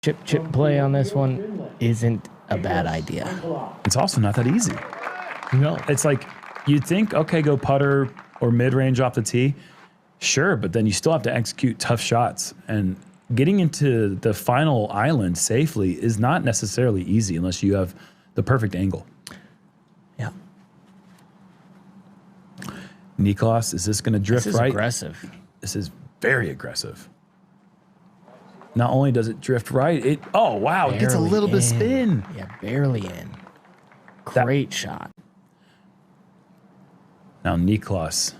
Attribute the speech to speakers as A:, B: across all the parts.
A: Chip play on this one isn't a bad idea.
B: It's also not that easy.
A: No.
B: It's like you'd think, okay, go putter or mid-range off the tee. Sure, but then you still have to execute tough shots. And getting into the final island safely is not necessarily easy unless you have the perfect angle.
A: Yeah.
B: NIKLAS, is this going to drift
A: This is
B: right?
A: aggressive.
B: This is very aggressive. Not only does it drift right, it, oh, wow, it gets a little bit of spin.
A: Yeah, barely in. Great shot.
B: Now, NIKLAS.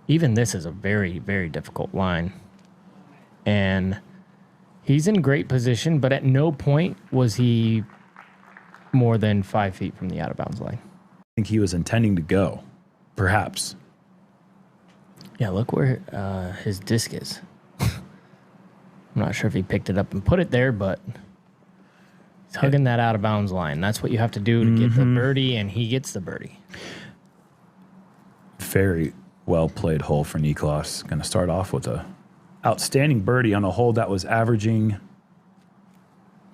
A: Even this is a very, very difficult line. And he's in great position, but at no point was he more than 5 feet from the out-of-bounds line.
B: I think he was intending to go, perhaps.
A: Yeah, look where his disc is. I'm not sure if he picked it up and put it there, but he's hugging that out-of-bounds line. That's what you have to do to get the birdie, and he gets the birdie.
B: Very well-played hole for NIKLAS. Going to start off with a outstanding birdie on a hole that was averaging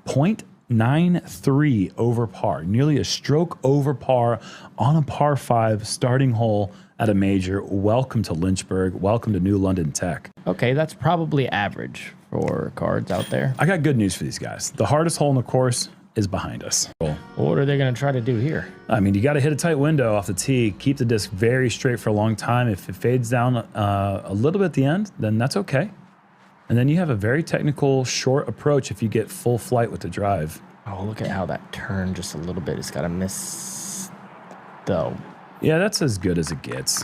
B: 0.93 over par, nearly a stroke over par on a par 5 starting hole at a major. Welcome to Lynchburg. Welcome to New London Tech.
A: Okay, that's probably average for cards out there.
B: I got good news for these guys. The hardest hole in the course is behind us.
A: What are they going to try to do here?
B: I mean, you got to hit a tight window off the tee, keep the disc very straight for a long time. If it fades down a little bit at the end, then that's okay. And then you have a very technical short approach if you get full flight with the drive.
A: Oh, look at how that turned just a little bit. It's got to miss, though.
B: Yeah, that's as good as it gets.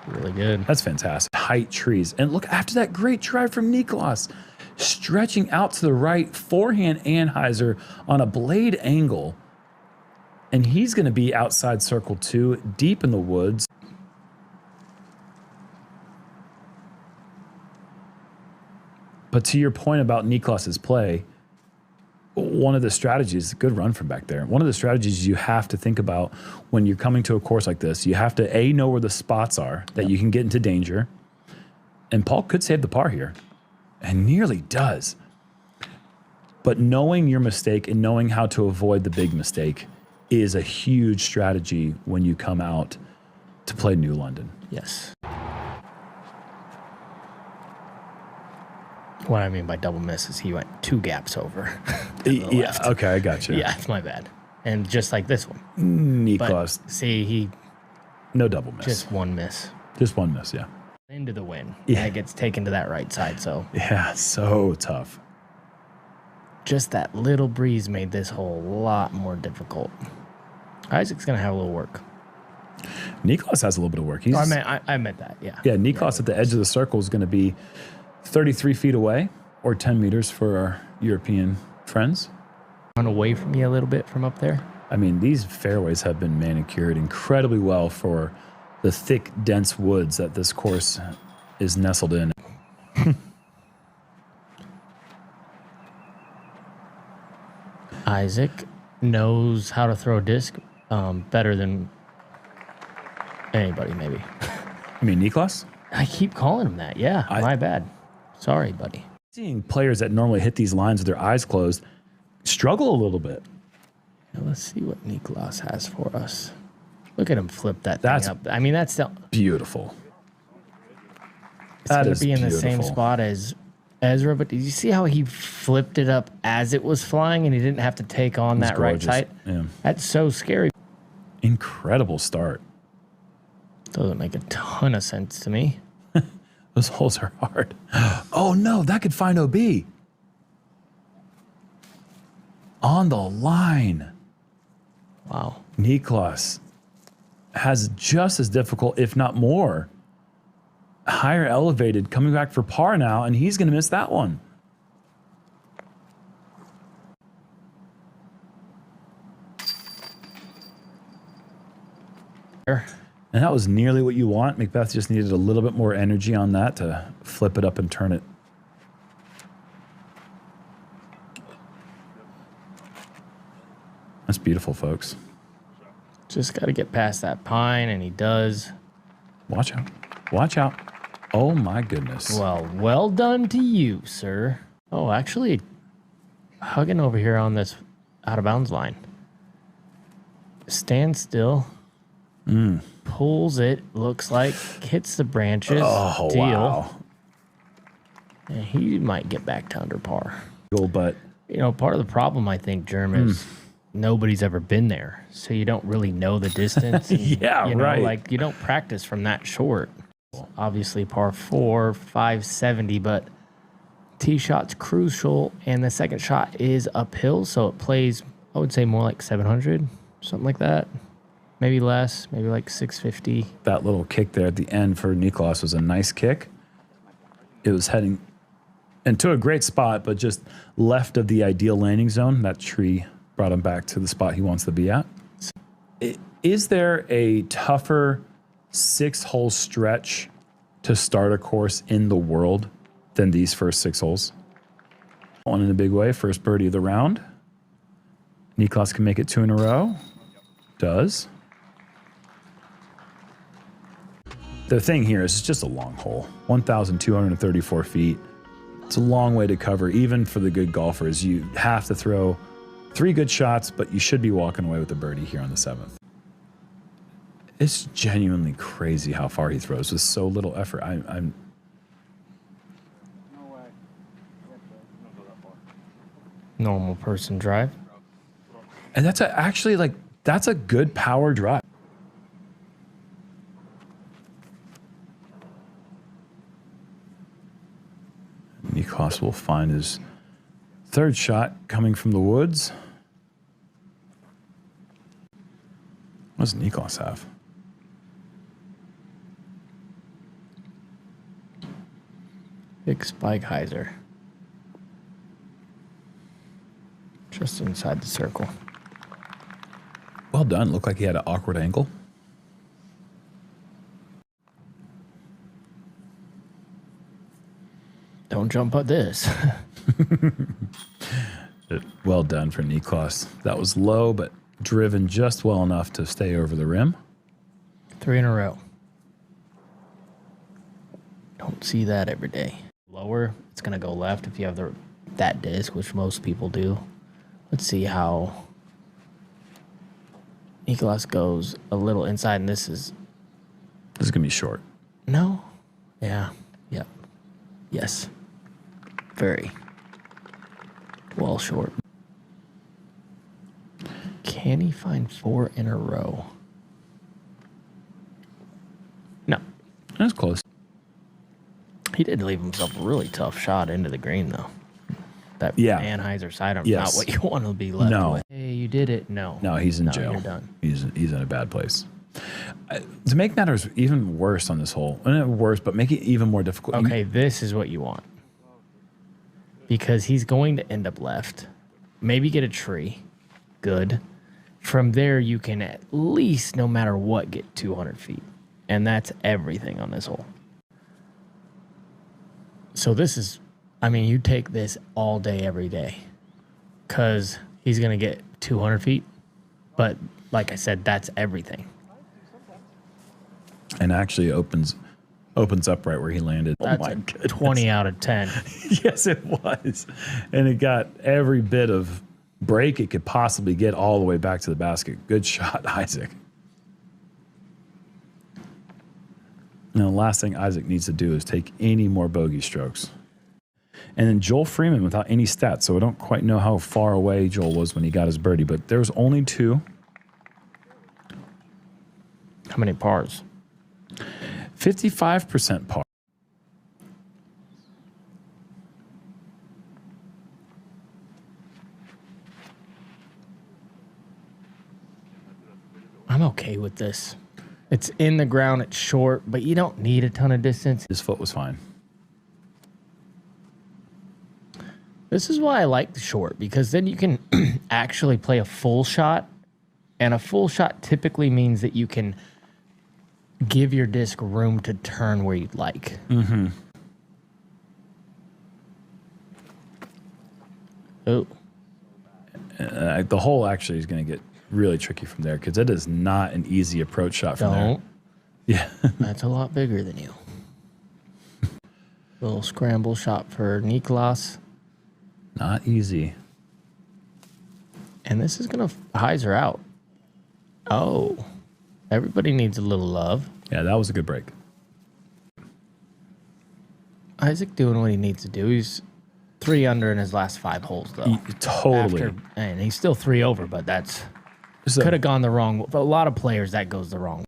A: Really good.
B: That's fantastic. Height trees. And look, after that great drive from NIKLAS, stretching out to the right, forehand anhyzer on a blade angle. And he's going to be outside circle 2, deep in the woods. But to your point about NIKLAS's play, one of the strategies, good run from back there. One of the strategies you have to think about when you're coming to a course like this, you have to know where the spots are that you can get into danger. And Paul could save the par here, and nearly does. But knowing your mistake and knowing how to avoid the big mistake is a huge strategy when you come out to play New London.
A: Yes. What I mean by double miss is he went 2 gaps over.
B: Yeah,
A: left.
B: okay, I got you.
A: Yeah, it's my bad. And just like this one.
B: NIKLAS,
A: But see, he
B: no double miss.
A: just 1 miss.
B: Just 1 miss, yeah.
A: Into the wind.
B: Yeah.
A: And it gets taken to that right side, so.
B: Yeah, so tough.
A: Just that little breeze made this hole a lot more difficult. Isaac's going to have a little work.
B: NIKLAS has a little bit of work. He's,
A: I meant that, yeah.
B: Yeah, NIKLAS at the edge of the circle is going to be 33 feet away, or 10 meters for our European friends.
A: Run away from me a little bit from up there.
B: I mean, these fairways have been manicured incredibly well for the thick, dense woods that this course is nestled in.
A: Isaac knows how to throw a disc better than anybody, maybe.
B: I mean, NIKLAS?
A: I keep calling him that. Yeah, my bad. Sorry, buddy.
B: Seeing players that normally hit these lines with their eyes closed struggle a little bit.
A: Now let's see what NIKLAS has for us. Look at him flip that thing
B: That's
A: up. I mean, that's still
B: beautiful.
A: it's going to be in the same spot as Ezra, but did you see how he flipped it up as it was flying and he didn't have to take on that right side?
B: Yeah.
A: That's so scary.
B: Incredible start.
A: Doesn't make a ton of sense to me.
B: Those holes are hard. Oh no, that could find OB. On the line.
A: Wow.
B: NIKLAS has just as difficult, if not more, higher elevated coming back for par now, and he's going to miss that one. And that was nearly what you want. Macbeth just needed a little bit more energy on that to flip it up and turn it. That's beautiful, folks.
A: Just got to get past that pine, and he does.
B: Watch out. Watch out. Oh, my goodness.
A: Well done to you, sir. Oh, actually, hugging over here on this out of bounds line. Stands still. Pulls it. Looks like hits the branches.
B: Oh,
A: deal.
B: wow.
A: And he might get back to under par.
B: But
A: You know, part of the problem, I think, Germ, is nobody's ever been there. So you don't really know the distance. And,
B: Yeah,
A: you know,
B: right.
A: Like, you don't practice from that short. Obviously, par 4, 570, but tee shot's crucial, and the second shot is uphill, so it plays, I would say, more like 700, something like that. Maybe less, maybe like 650.
B: that little kick there at the end for NIKLAS was a nice kick. It was heading into a great spot, but just left of the ideal landing zone. That tree brought him back to the spot he wants to be at. Is there a tougher 6-hole stretch to start a course in the world than these first 6 holes? One in a big way. First birdie of the round. NIKLAS can make it 2 in a row. Does. The thing here is it's just a long hole. 1,234 feet. It's a long way to cover, even for the good golfers. You have to throw 3 good shots, but you should be walking away with a birdie here on the 7th. It's genuinely crazy how far he throws with so little effort. I'm
A: Normal person drive.
B: and that's actually like that's a good power drive. NIKLAS will find his 3rd shot coming from the woods. What does NIKLAS have?
A: Big spike hyzer. Just inside the circle.
B: Well done. Looked like he had an awkward angle.
A: Don't jump at this.
B: Well done for NIKLAS. That was low, but driven just well enough to stay over the rim.
A: 3 in a row. Don't see that every day. Lower, it's going to go left if you have that disc, which most people do. Let's see how NIKLAS goes a little inside, and this is...
B: This is going to be short.
A: No? Yeah. Yep. Yes. Very well short. Can he find 4 in a row? No.
B: That's close.
A: He did leave himself a really tough shot into the green, though. That Anheuser cider,
B: Yes.
A: not what you want to be left
B: No.
A: with. Hey, you did it. No.
B: No, he's in jail.
A: You're done.
B: He's in a bad place. To make matters even worse on this hole, not worse, but make it even more difficult.
A: Okay, this is what you want. Because he's going to end up left. Maybe get a tree. Good. From there, you can at least, no matter what, get 200 feet. And that's everything on this hole. So this is, I mean, you take this all day, every day. Because he's going to get 200 feet. But like I said, that's everything.
B: And actually opens up right where he landed.
A: That's a 20 out of 10.
B: Yes, it was. And it got every bit of break it could possibly get all the way back to the basket. Good shot, Isaac. Now, the last thing Isaac needs to do is take any more bogey strokes. And then Joel Freeman without any stats. So I don't quite know how far away Joel was when he got his birdie, but there's only 2.
A: How many pars?
B: 55% par.
A: I'm okay with this. It's in the ground, it's short, but you don't need a ton of distance.
B: His foot was fine.
A: This is why I like the short, because then you can actually play a full shot. And a full shot typically means that you can give your disc room to turn where you'd like.
B: Mm-hmm.
A: Oh.
B: The hole actually is going to get really tricky from there because it is not an easy approach shot from there. Yeah.
A: That's a lot bigger than you. Little scramble shot for NIKLAS.
B: Not easy.
A: And this is going to hyzer out. Oh, everybody needs a little love.
B: Yeah, that was a good break.
A: Isaac doing what he needs to do. He's 3 under in his last 5 holes, though.
B: Totally.
A: And he's still 3 over, but that's
B: So,
A: could have gone the wrong way. For a lot of players, that goes the wrong way.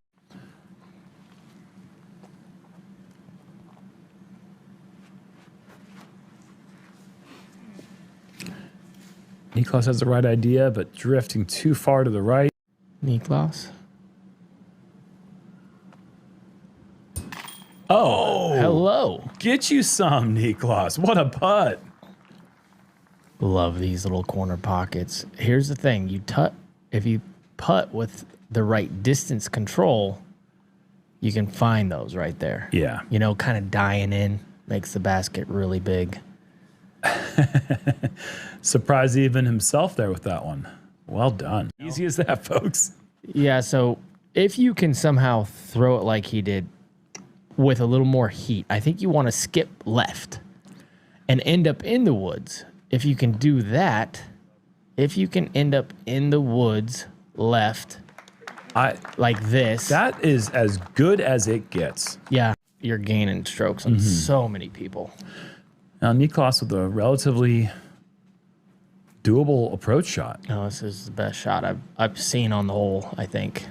B: NIKLAS has the right idea, but drifting too far to the right.
A: NIKLAS.
B: Oh,
A: Hello.
B: get you some, NIKLAS. What a putt.
A: Love these little corner pockets. Here's the thing. If you putt with the right distance control, you can find those right there.
B: Yeah.
A: You know, kind of dying in makes the basket really big.
B: Surprised even himself there with that one. Well done. Easy as that, folks.
A: Yeah, so if you can somehow throw it like he did with a little more heat, I think you want to skip left and end up in the woods. If you can do that, if you can end up in the woods left like this.
B: That is as good as it gets.
A: Yeah, you're gaining strokes on so many people.
B: Now, NIKLAS with a relatively doable approach shot.
A: Oh, this is the best shot I've seen on the hole, I think.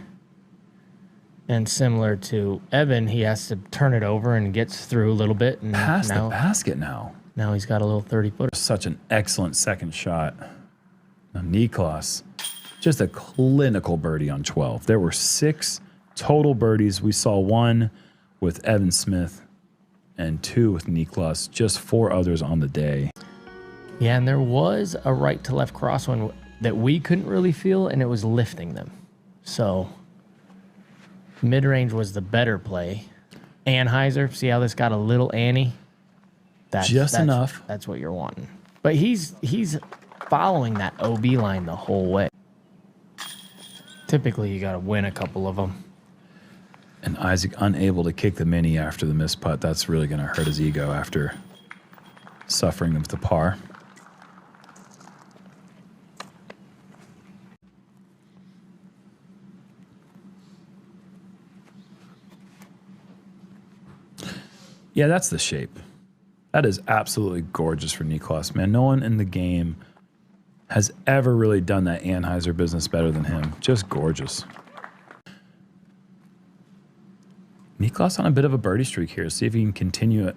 A: And similar to Evan, he has to turn it over and gets through a little bit. And
B: Past the basket now.
A: Now he's got a little 30-footer.
B: Such an excellent second shot. Now, NIKLAS, just a clinical birdie on 12. There were 6 total birdies. We saw 1 with Evan Smith and 2 with NIKLAS, just 4 others on the day.
A: Yeah, and there was a right to left cross one that we couldn't really feel, and it was lifting them. So mid-range was the better play. Anheuser, see how this got a little Annie? That's
B: enough.
A: That's what you're wanting. But he's following that OB line the whole way. Typically, you got to win a couple of them.
B: And Isaac unable to kick the mini after the missed putt. That's really going to hurt his ego after suffering with the par. Yeah, that's the shape. That is absolutely gorgeous for NIKLAS, man. No one in the game has ever really done that Anheuser business better than him. Just gorgeous. NIKLAS on a bit of a birdie streak here. See if he can continue it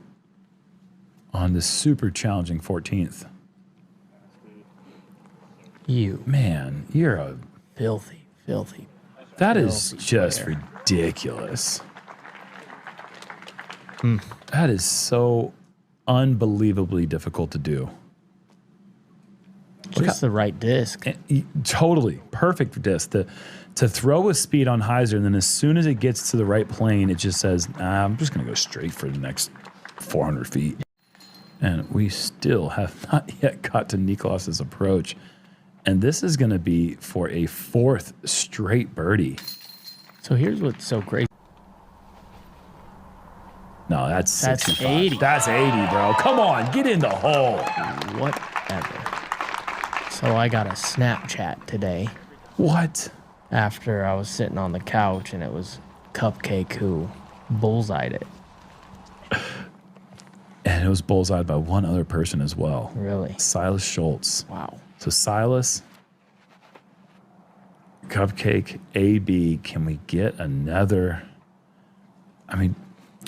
B: on this super challenging 14th. Man, you're a...
A: Filthy.
B: That is just ridiculous. That is so unbelievably difficult to do.
A: Just the right disc.
B: Totally. Perfect disc. To throw with speed on hyzer, and then as soon as it gets to the right plane, it just says, I'm just going to go straight for the next 400 feet. And we still have not yet got to NIKLAS's approach. And this is going to be for a 4th straight birdie.
A: So here's what's so crazy.
B: No, that's 65.
A: 80.
B: That's 80, bro. Come on, get in the hole.
A: Whatever. So I got a Snapchat today.
B: What?
A: After I was sitting on the couch and it was Cupcake who bullseyed it.
B: And it was bullseyed by one other person as well.
A: Really?
B: Silas Schultz.
A: Wow.
B: So Silas, Cupcake, AB, can we get another? I mean,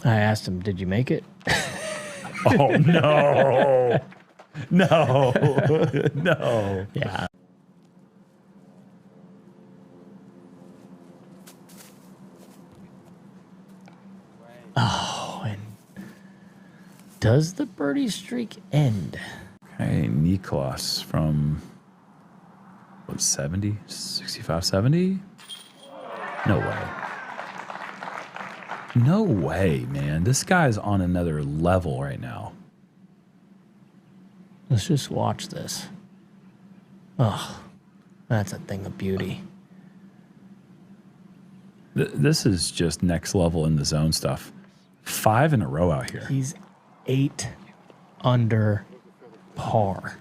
A: I asked him, did you make it?
B: oh, no. No. No.
A: Yeah. Oh, and does the birdie streak end?
B: Okay, NIKLAS from, what, 70? 65, 70? No way. No way, man. This guy's on another level right now.
A: Let's just watch this. Oh, that's a thing of beauty.
B: This is just next level in the zone stuff. 5 in a row out here.
A: He's 8 under par.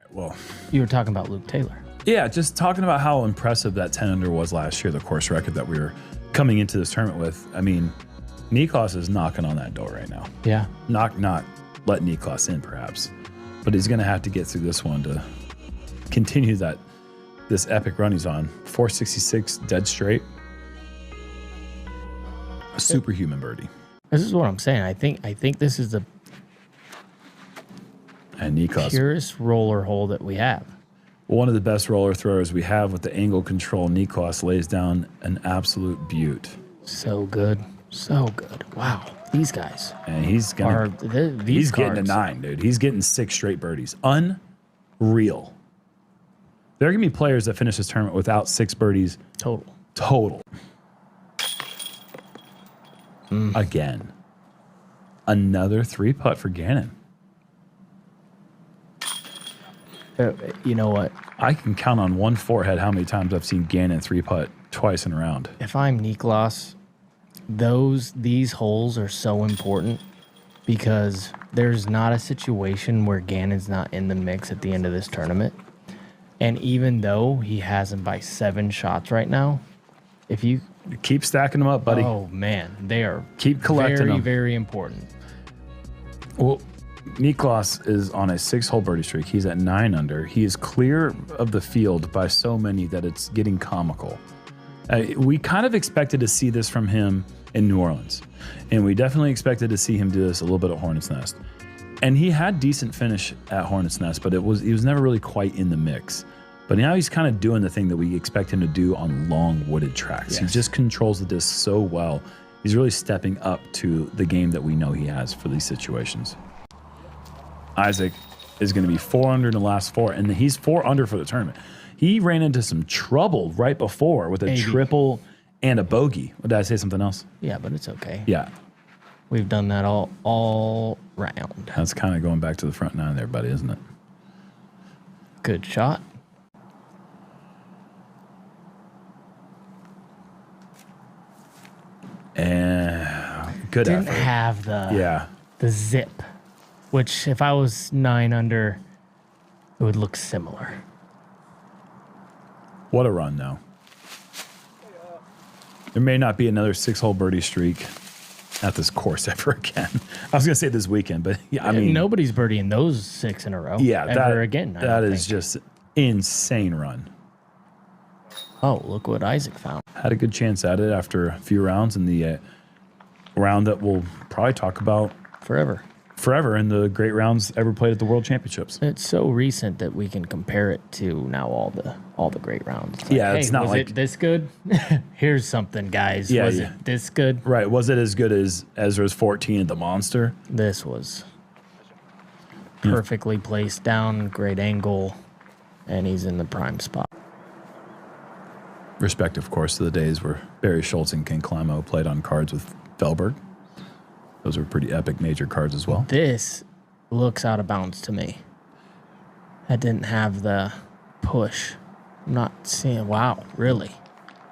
B: Well,
A: You were talking about Luke Taylor.
B: Yeah, just talking about how impressive that 10 under was last year, the course record that we were coming into this tournament with. I mean, NIKLAS is knocking on that door right now.
A: Yeah.
B: Not let NIKLAS in, perhaps, but he's going to have to get through this one to continue this epic run he's on. 466 dead straight. A superhuman birdie.
A: This is what I'm saying. I think this is the
B: And NIKLAS,
A: purest roller hole that we have.
B: one of the best roller throwers we have with the angle control. NIKLAS lays down an absolute beaut.
A: So good. So good. Wow. These guys
B: And he's
A: are
B: gonna,
A: these
B: he's
A: cards,
B: getting a 9, dude. He's getting 6 straight birdies. Unreal. There are gonna be players that finish this tournament without 6 birdies
A: total.
B: Again. Another 3-putt for Gannon.
A: You know what?
B: I can count on one forehead how many times I've seen Gannon 3-putt twice in a round.
A: If I'm NIKLAS, these holes are so important because there's not a situation where Gannon's not in the mix at the end of this tournament. And even though he has him by 7 shots right now, if you
B: Keep stacking them up, buddy.
A: oh man, they are
B: Keep collecting
A: very,
B: them.
A: very important.
B: Well, NIKLAS is on a 6-hole birdie streak. He's at 9 under. He is clear of the field by so many that it's getting comical. We kind of expected to see this from him in New Orleans, and we definitely expected to see him do this a little bit at Hornets Nest. And he had decent finish at Hornets Nest, but he was never really quite in the mix. But now he's kind of doing the thing that we expect him to do on long wooded tracks.
A: Yes.
B: He just controls the disc so well. He's really stepping up to the game that we know he has for these situations. Isaac is going to be 4 under in the last 4, and he's 4 under for the tournament. He ran into some trouble right before with a triple and a bogey. Did I say something else?
A: Yeah, but it's okay.
B: Yeah.
A: We've done that all round.
B: That's kind of going back to the front 9 there, buddy, isn't it?
A: Good shot.
B: And good
A: Didn't
B: effort.
A: have the zip, which if I was 9 under, it would look similar.
B: What a run, though. There may not be another 6-hole birdie streak at this course ever again. I was going to say this weekend, but yeah, I mean,
A: nobody's birdieing those 6 in a row.
B: yeah,
A: ever again.
B: That is just insane run.
A: Oh, look what Isaac found.
B: Had a good chance at it after a few rounds in the round that we'll probably talk about forever in the great rounds ever played at the World Championships.
A: It's so recent that we can compare it to now all the great rounds. It's
B: Yeah,
A: hey,
B: it's not
A: was
B: like-
A: it this good? Here's something, guys.
B: Yeah,
A: was
B: yeah.
A: it this good?
B: Right. Was it as good as Ezra's 14 at the Monster?
A: This was perfectly placed down, great angle, and he's in the prime spot.
B: Respect, of course, to the days where Barry Schultz and Ken Climo played on cards with Felberg. Those were pretty epic major cards as well.
A: This looks out of bounds to me. That didn't have the push. I'm not seeing. Wow, really?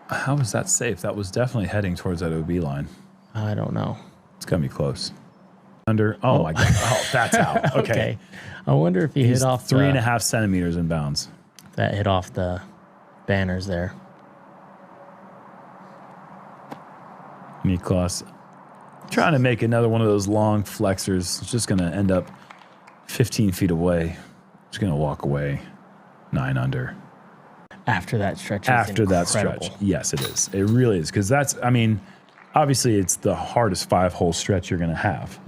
B: How was that safe? That was definitely heading towards that OB line.
A: I don't know.
B: It's going to be close. Under. Oh, my God. Oh, that's out. Okay.
A: I wonder if he
B: He's
A: hit off
B: 3.5 centimeters in bounds.
A: that hit off the banners there.
B: NIKLAS trying to make another one of those long flexors. It's just going to end up 15 feet away. Just going to walk away 9 under.
A: After that stretch.
B: After that stretch. Yes, it is. It really is. Because that's, I mean, obviously it's the hardest 5-hole stretch you're going to have.